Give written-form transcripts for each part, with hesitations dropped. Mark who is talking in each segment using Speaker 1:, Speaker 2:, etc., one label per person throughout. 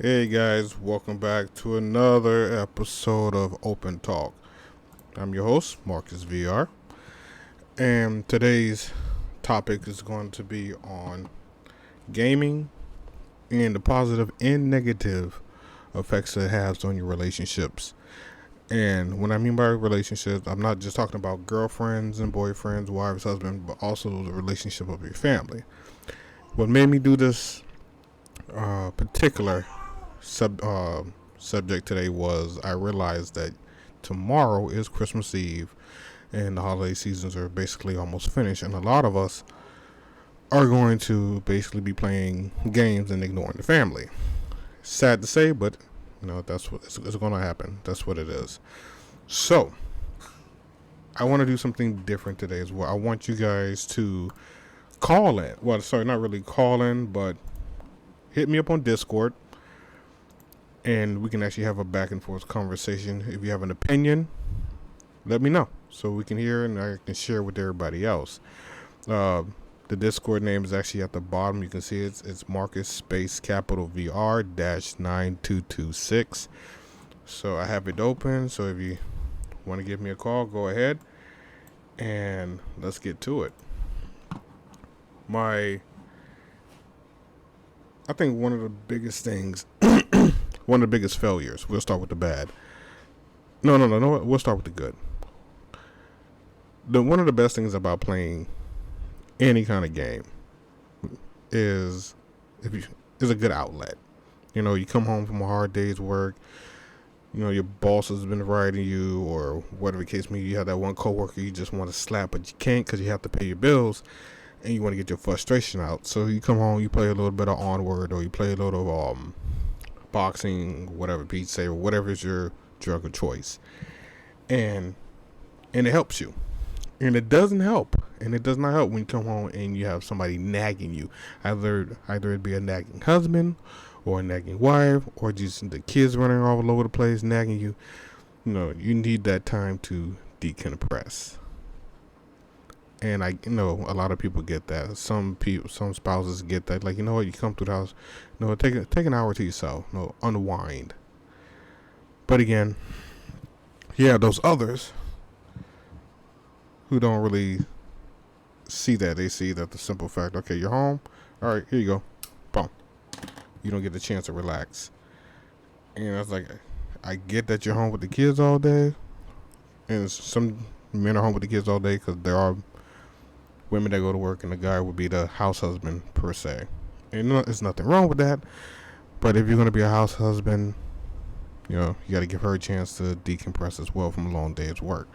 Speaker 1: Hey guys, welcome back to another episode of Open Talk. I'm your host, Marcus VR, and today's topic is going to be on gaming and the positive and negative effects it has on your relationships. And when I mean by relationships, I'm not just talking about girlfriends and boyfriends, wives, husbands, but also the relationship of your family. What made me do this particular subject today was I realized that tomorrow is Christmas Eve and the holiday seasons are basically almost finished, and a lot of us are going to basically be playing games and ignoring the family. Sad to say, but that's what it's going to happen. That's what it is. So I want to do something different today as well. I want you guys to call in. Well, sorry, not really call in, but hit me up on Discord, and we can actually have a back and forth conversation. If you have an opinion, let me know so we can hear and I can share with everybody else. The Discord name is actually at the bottom. You can see it's Marcus space capital VR dash 9226. So I have it open. So if you want to give me a call, go ahead and let's get to it. I think one of the biggest things, one of the biggest failures, we'll start with the bad. No, we'll start with the good. One of the best things about playing any kind of game is is a good outlet. You come home from a hard day's work, your boss has been writing you or whatever the case may be. You have that one coworker you just want to slap, but you can't because you have to pay your bills and you want to get your frustration out. So you come home, you play a little bit of Onward, or you play a little boxing, whatever, Beat Saber, whatever is your drug of choice, and it helps you. And it doesn't help, and it does not help when you come home and you have somebody nagging you. Either it be a nagging husband, or a nagging wife, or just the kids running all over the place nagging you. You need that time to decompress. And I know a lot of people get that. Some spouses get that. Like, you come through the house, take an hour to yourself. Unwind. But again, those others who don't really see that. They see that the simple fact, okay, you're home. All right, here you go. Boom. You don't get the chance to relax. And I was like, I get that you're home with the kids all day. And some men are home with the kids all day because there are women that go to work and the guy would be the house husband per se. And there's nothing wrong with that. But if you're going to be a house husband, you got to give her a chance to decompress as well from a long day's work.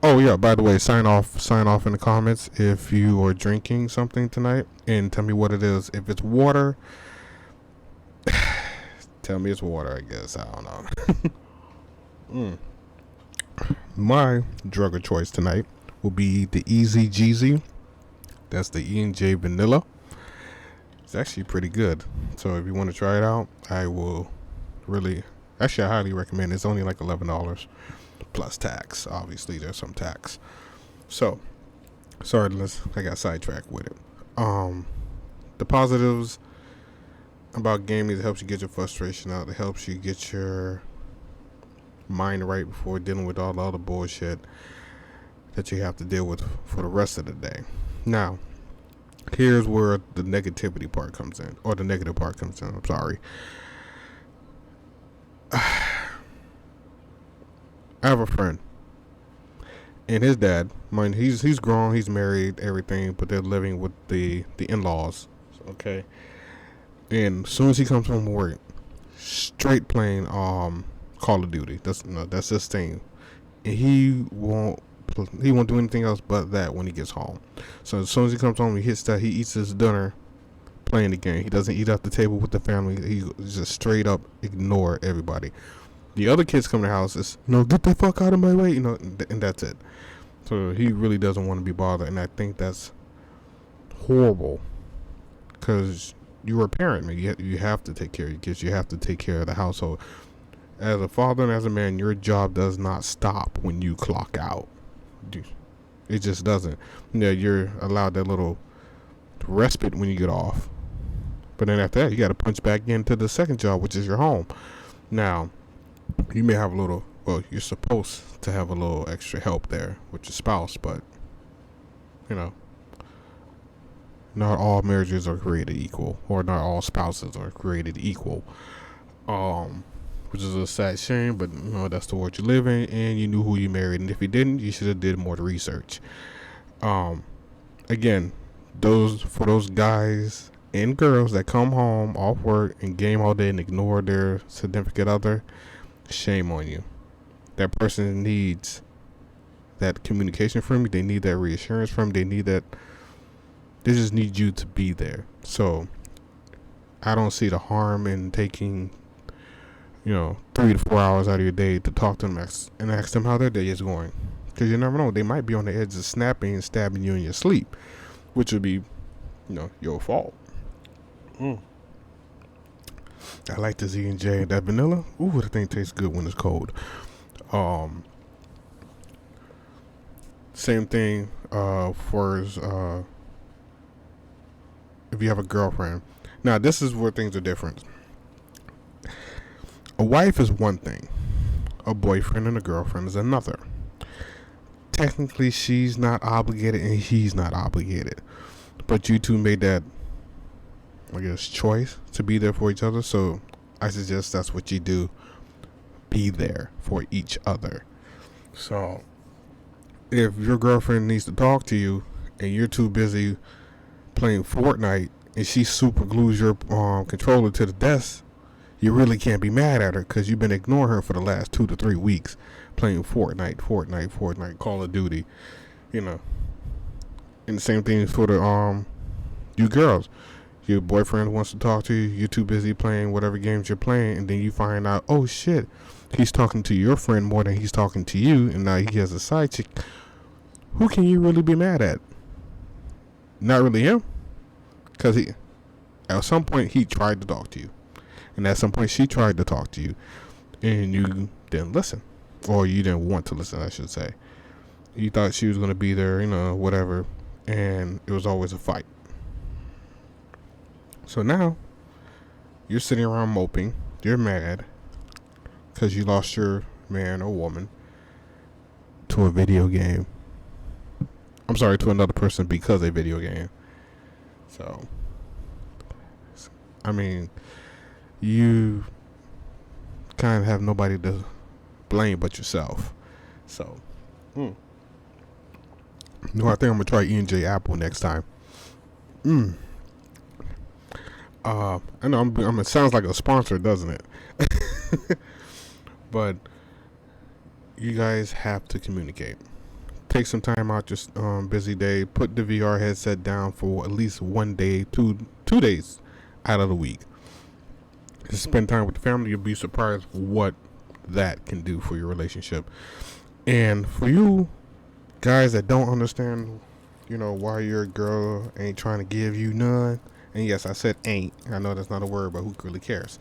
Speaker 1: Oh yeah, by the way, sign off in the comments if you are drinking something tonight and tell me what it is. If it's water, tell me it's water, I guess. I don't know. My drug of choice tonight will be the Easy Jeezy. That's the E&J Vanilla. It's actually pretty good. So if you want to try it out, I highly recommend it. It's only like $11 plus tax. Obviously, there's some tax. So, sorry, I got sidetracked with it. The positives about gaming, it helps you get your frustration out. It helps you get your mind right before dealing with all the other bullshit that you have to deal with for the rest of the day. Now, here's where the negativity part comes in, or the negative part comes in. I'm sorry. I have a friend, and his dad, he's grown, he's married, everything, but they're living with the in-laws, okay? And as soon as he comes from work, straight playing Call of Duty. That's his thing. And he won't do anything else but that when he gets home. So as soon as he comes home, he eats his dinner playing the game. He doesn't eat at the table with the family. He just straight up ignore everybody. The other kids come to the house, is, get the fuck out of my way, and that's it. So he really doesn't want to be bothered, and I think that's horrible, because you're a parent, man. You have to take care of your kids. You have to take care of the household. As a father and as a man, your job does not stop when you clock out. It just doesn't. You're allowed that little respite when you get off. But then after that, you got to punch back into the second job, which is your home. Now, you may have a little, well, you're supposed to have a little extra help there with your spouse, but, you know, not all marriages are created equal, or not all spouses are created equal. Which is a sad shame, but you know that's the world you live in, and you knew who you married, and if you didn't, you should have did more research. Again, those guys and girls that come home off work and game all day and ignore their significant other, shame on you. That person needs that communication from you. They need that reassurance from you. They need that. They just need you to be there. So I don't see the harm in taking, 3 to 4 hours out of your day to talk to them and ask them how their day is going. Because you never know. They might be on the edge of snapping and stabbing you in your sleep, which would be, your fault. I like the Z&J. That vanilla, ooh, that thing tastes good when it's cold. Same thing for if you have a girlfriend. Now, this is where things are different. A wife is one thing. A boyfriend and a girlfriend is another. Technically, she's not obligated and he's not obligated. But you two made that, choice to be there for each other. So I suggest that's what you do. Be there for each other. So if your girlfriend needs to talk to you and you're too busy playing Fortnite and she super glues your controller to the desk, you really can't be mad at her because you've been ignoring her for the last 2 to 3 weeks playing Fortnite, Call of Duty, And the same thing for the you girls. Your boyfriend wants to talk to you. You're too busy playing whatever games you're playing, and then you find out, oh shit, he's talking to your friend more than he's talking to you, and now he has a side chick. Who can you really be mad at? Not really him, because at some point he tried to talk to you. And at some point, she tried to talk to you, and you didn't listen, or you didn't want to listen, I should say. You thought she was going to be there, whatever, and it was always a fight. So now, you're sitting around moping, you're mad, because you lost your man or woman to a video game. I'm sorry, to another person because of a video game. So, you kind of have nobody to blame but yourself. So, I think I'm gonna try E&J Apple next time. I know it sounds like a sponsor, doesn't it? But you guys have to communicate. Take some time out your busy day. Put the VR headset down for at least 1 day, two days out of the week. Spend time with the family. You'll be surprised what that can do for your relationship. And for you guys that don't understand, why your girl ain't trying to give you none. And yes, I said ain't. I know that's not a word, but who really cares?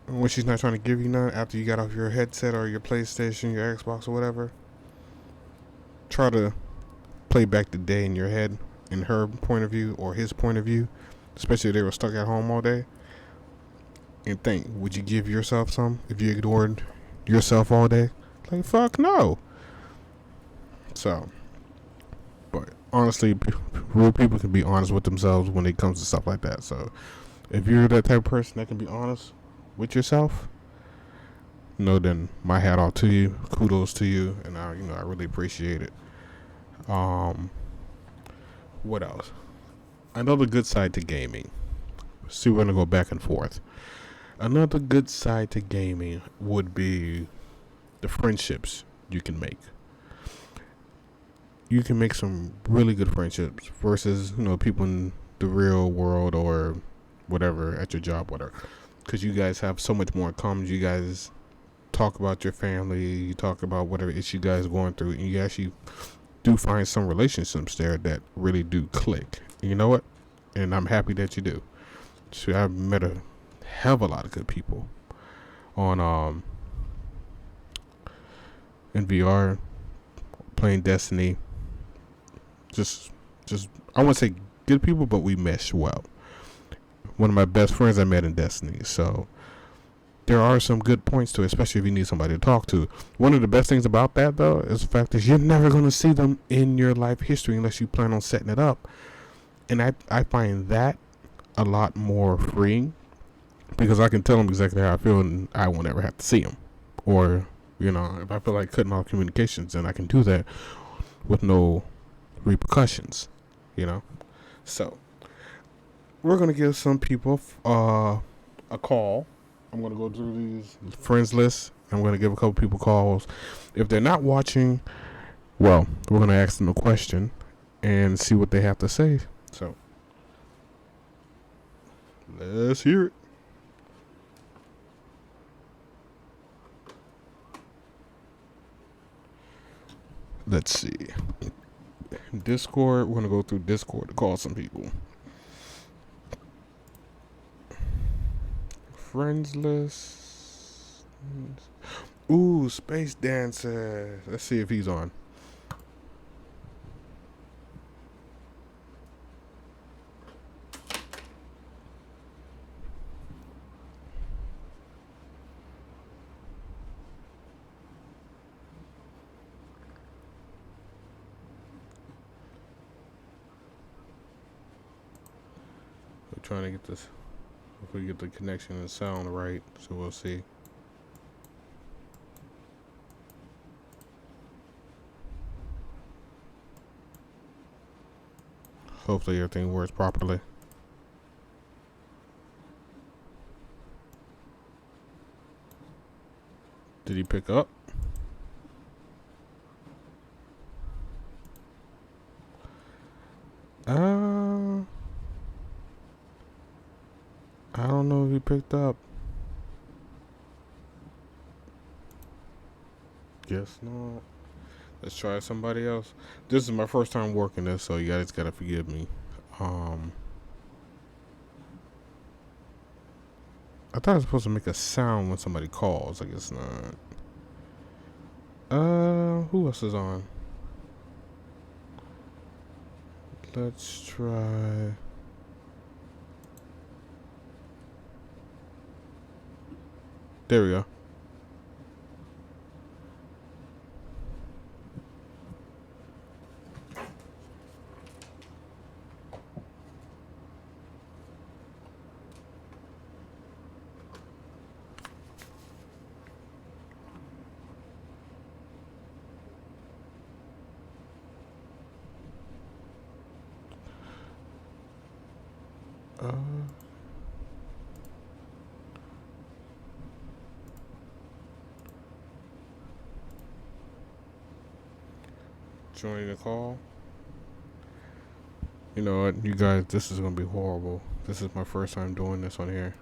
Speaker 1: When she's not trying to give you none after you got off your headset or your PlayStation, your Xbox or whatever, try to play back the day in your head, in her point of view or his point of view, especially if they were stuck at home all day. And think, would you give yourself some if you ignored yourself all day? Like, fuck no. So, but honestly, real people can be honest with themselves when it comes to stuff like that. So, if you're that type of person that can be honest with yourself, then my hat off to you. Kudos to you, and I really appreciate it. What else? Another good side to gaming. See, we're gonna go back and forth. Another good side to gaming would be the friendships you can make. You can make some really good friendships versus, people in the real world or whatever at your job, whatever. Because you guys have so much more in common. You guys talk about your family. You talk about whatever issue you guys are going through. And you actually do find some relationships there that really do click. And you know what? And I'm happy that you do. So I've met a hell of a lot of good people on in VR playing Destiny. Just I wouldn't say good people, but we mesh well. one of my best friends I met in Destiny. So there are some good points to it, especially if you need somebody to talk to. One of the best things about that, though, is the fact that you're never going to see them in your life history unless you plan on setting it up. And I find that a lot more freeing, because I can tell them exactly how I feel and I won't ever have to see them. Or, if I feel like cutting off communications, then I can do that with no repercussions, So, we're going to give some people a call. I'm going to go through these friends lists. I'm going to give a couple people calls. If they're not watching, well, we're going to ask them a question and see what they have to say. So, let's hear it. Let's see. Discord. We're going to go through Discord to call some people. Friends list. Ooh, Space Dancer. Let's see if he's on. We're trying to get this. If we get the connection and sound right, so we'll see. Hopefully everything works properly. Did he pick up? I don't know if he picked up. Guess not. Let's try somebody else. This is my first time working this, so you guys gotta forgive me. I thought I was supposed to make a sound when somebody calls. I guess not. Who else is on? Let's try. There we go. Joining the call. You know what, you guys, this is gonna be horrible. This is my first time doing this on here.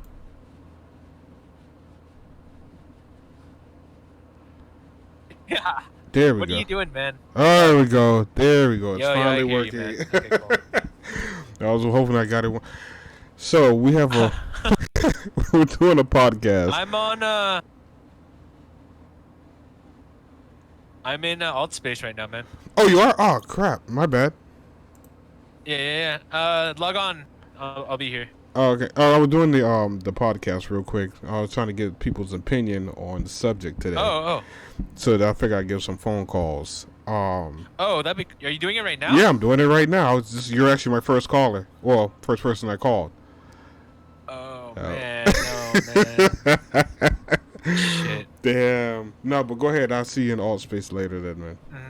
Speaker 2: Yeah.
Speaker 1: There we go.
Speaker 2: What are you doing, man?
Speaker 1: There we go. There we go. It's finally
Speaker 2: I
Speaker 1: working.
Speaker 2: you, okay, cool.
Speaker 1: I was hoping I got it. So we have a. We're doing a podcast.
Speaker 2: I'm in alt space right now, man.
Speaker 1: Oh, you are? Oh, crap. My bad.
Speaker 2: Yeah. Log on. I'll be here.
Speaker 1: Oh, okay. I was doing the podcast real quick. I was trying to get people's opinion on the subject today.
Speaker 2: Oh.
Speaker 1: So I figured I'd give some phone calls.
Speaker 2: Oh, are you doing it right now?
Speaker 1: Yeah, I'm doing it right now. You're actually my first caller. Well, first person I called.
Speaker 2: Oh. Man, no, man. Shit.
Speaker 1: Damn. No, but go ahead. I'll see you in alt space later then, man.
Speaker 2: Mm-hmm.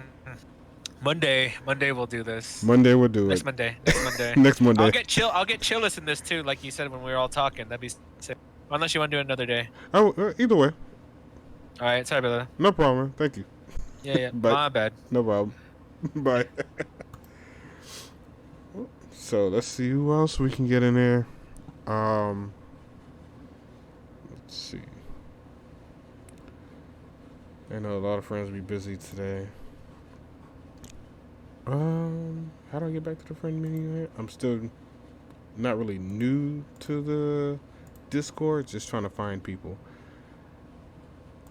Speaker 2: Monday we'll do this.
Speaker 1: Monday we'll do
Speaker 2: Next
Speaker 1: it.
Speaker 2: Monday.
Speaker 1: Next Monday.
Speaker 2: I'll get Chillis in this too, like you said when we were all talking. That'd be sick. Unless you want to do it another day.
Speaker 1: Oh, either way.
Speaker 2: All right, sorry, brother.
Speaker 1: No problem. Thank you.
Speaker 2: Yeah. My bad.
Speaker 1: No problem. Bye. So let's see who else we can get in there. Let's see. I know a lot of friends will be busy today. How do I get back to the friend menu here? I'm still not really new to the Discord, just trying to find people.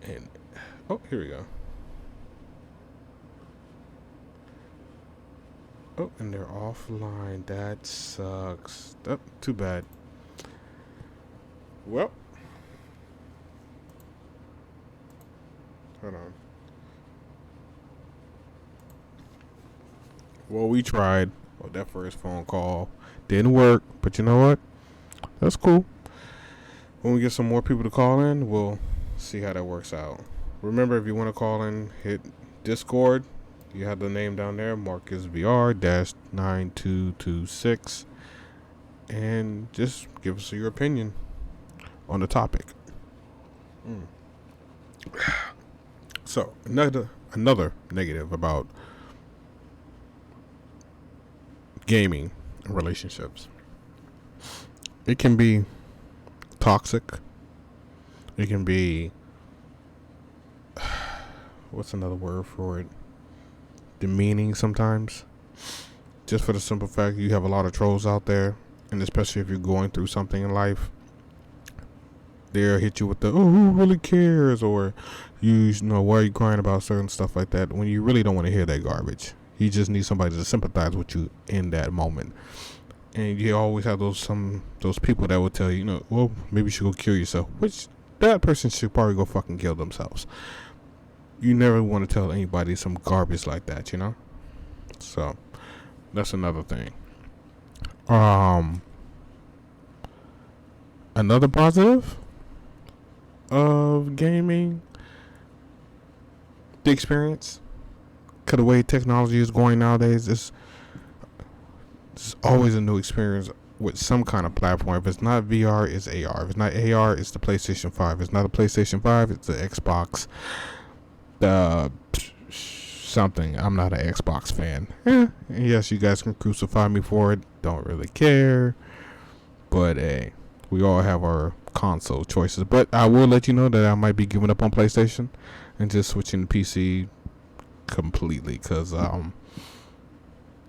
Speaker 1: And oh, here we go. Oh, and they're offline. That sucks. Oh, too bad. Well, hold on. Well, we tried. Well, that first phone call didn't work, but you know what? That's cool. When we get some more people to call in, we'll see how that works out. Remember, if you want to call in, hit Discord. You have the name down there, Marcus VR 9226, and just give us your opinion on the topic. So another negative about gaming and relationships. It can be toxic. It can be, what's another word for it? Demeaning sometimes. Just for the simple fact you have a lot of trolls out there, and especially if you're going through something in life, they'll hit you with the, oh, who really cares? Or you know, why are you crying about certain stuff like that, when you really don't want to hear that garbage. You just need somebody to sympathize with you in that moment. And you always have those people that will tell you, you know, well, maybe you should go kill yourself, which that person should probably go fucking kill themselves. You never want to tell anybody some garbage like that, you know? So that's another thing. Another positive of gaming, the experience. Cause the way technology is going nowadays, it's always a new experience with some kind of platform. If it's not VR, it's AR. If it's not AR, it's the PlayStation 5. If it's not a PlayStation 5, it's the Xbox. Something. I'm not an Xbox fan. Yes, you guys can crucify me for it. Don't really care. But hey, we all have our console choices. But I will let you know that I might be giving up on PlayStation and just switching to PC completely, because I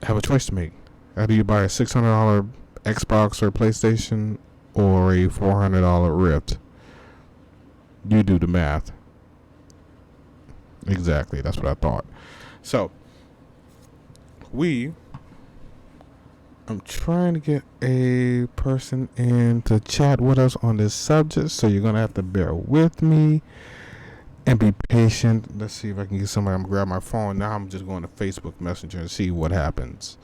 Speaker 1: have a choice to make. Either you buy a $600 Xbox or PlayStation, or a $400 Rift. You do the math. Exactly, that's what I thought. So I'm trying to get a person in to chat with us on this subject, so you're gonna have to bear with me and be patient. Let's see if I can get somebody. I'm gonna grab my phone now. I'm just going to Facebook Messenger and see what happens.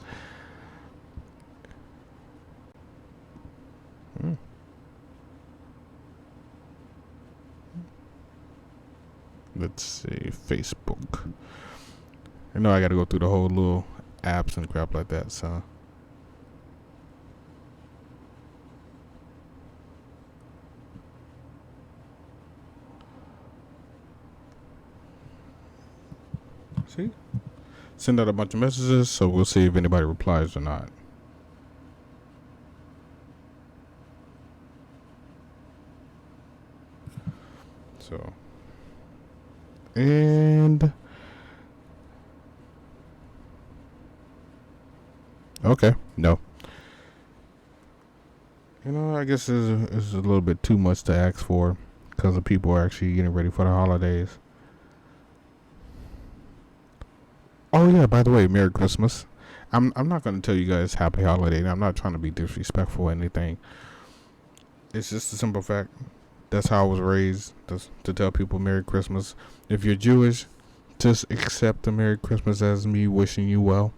Speaker 1: Let's see, Facebook. I know I gotta go through the whole little apps and crap like that, so. See? Send out a bunch of messages, so we'll see if anybody replies or not. So. And. Okay, no. You know, I guess it's a little bit too much to ask for, because the people are actually getting ready for the holidays. Oh yeah, by the way, Merry Christmas. I'm not going to tell you guys Happy Holiday. I'm not trying to be disrespectful or anything. It's just a simple fact. That's how I was raised, to tell people Merry Christmas. If you're Jewish, just accept the Merry Christmas as me wishing you well,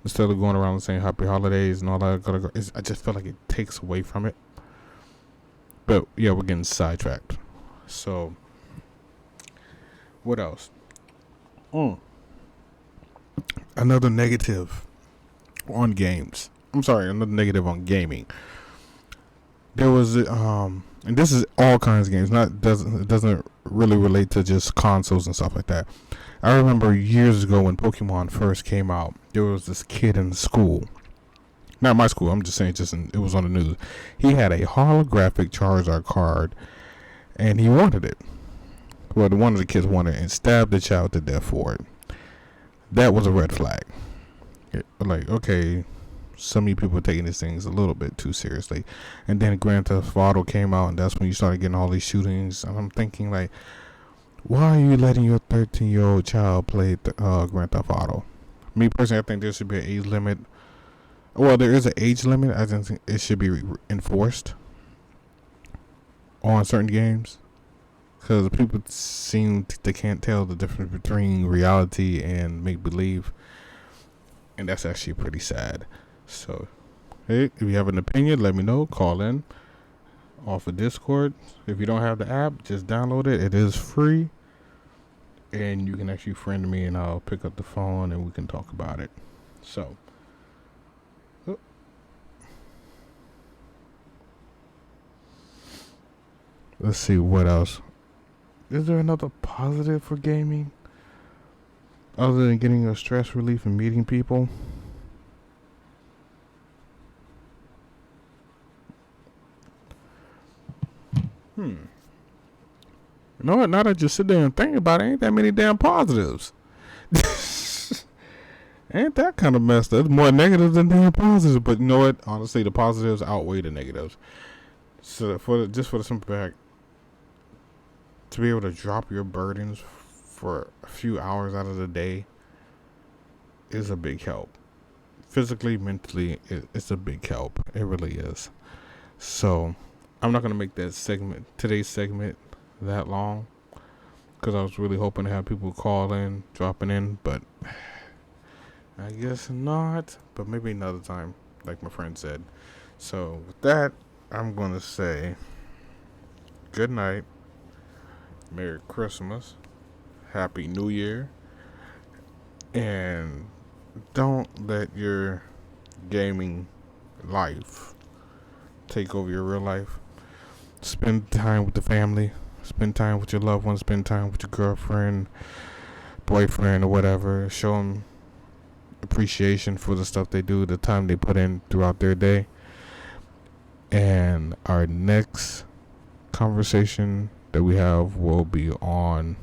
Speaker 1: instead of going around and saying Happy Holidays and all that. I just feel like it takes away from it. But yeah, we're getting sidetracked. So, what else? Another negative on games. I'm sorry, another negative on gaming. There was and this is all kinds of games. It doesn't really relate to just consoles and stuff like that. I remember years ago when Pokemon first came out, there was this kid in school. Not my school. I'm just saying, it was on the news. He had a holographic Charizard card, and he wanted it. Well, one of the kids wanted it and stabbed the child to death for it. That was a red flag. Like, okay, some of you people are taking these things a little bit too seriously. And then Grand Theft Auto came out, and that's when you started getting all these shootings. And I'm thinking, like, why are you letting your 13-year-old child play Grand Theft Auto? Me personally, I think there should be an age limit. Well, there is an age limit. I don't think it should be enforced. on certain games, because people seem they can't tell the difference between reality and make believe, and that's actually pretty sad. So, hey, if you have an opinion, let me know. Call in off of Discord. If you don't have the app, just download it. It is free, and you can actually friend me, and I'll pick up the phone and we can talk about it. So, let's see what else. Is there another positive for gaming other than getting a stress relief and meeting people? You know what? Now that I just sit there and think about it, ain't that many damn positives. Ain't that kind of messed up? It's more negatives than damn positives. But you know what? Honestly, the positives outweigh the negatives. So for the simple fact, to be able to drop your burdens for a few hours out of the day is a big help. Physically, mentally, it's a big help. It really is. So I'm not gonna make today's segment, that long, because I was really hoping to have people call in, dropping in, but I guess not. But maybe another time, like my friend said. So with that, I'm gonna say good night, Merry Christmas, Happy New Year, and don't let your gaming life take over your real life. Spend time with the family, spend time with your loved ones, spend time with your girlfriend, boyfriend, or whatever. Show them appreciation for the stuff they do, the time they put in throughout their day. And our next conversation that we have will be on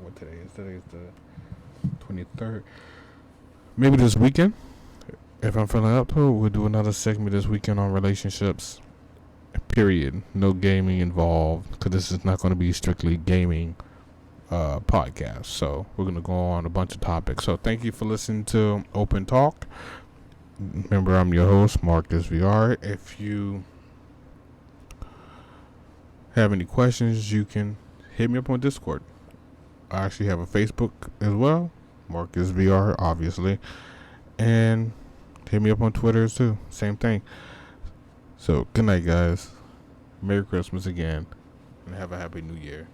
Speaker 1: what today is. Today is the 23rd. Maybe this weekend, if I'm feeling up to it, we'll do another segment this weekend on relationships. Period. No gaming involved, because this is not going to be strictly gaming podcast. So we're going to go on a bunch of topics. So thank you for listening to Open Talk. Remember, I'm your host, Marcus VR. If you have any questions, you can hit me up on Discord. I actually have a Facebook as well, Marcus VR, obviously. And hit me up on Twitter too. Same thing. So, good night, guys. Merry Christmas again. And have a Happy New Year.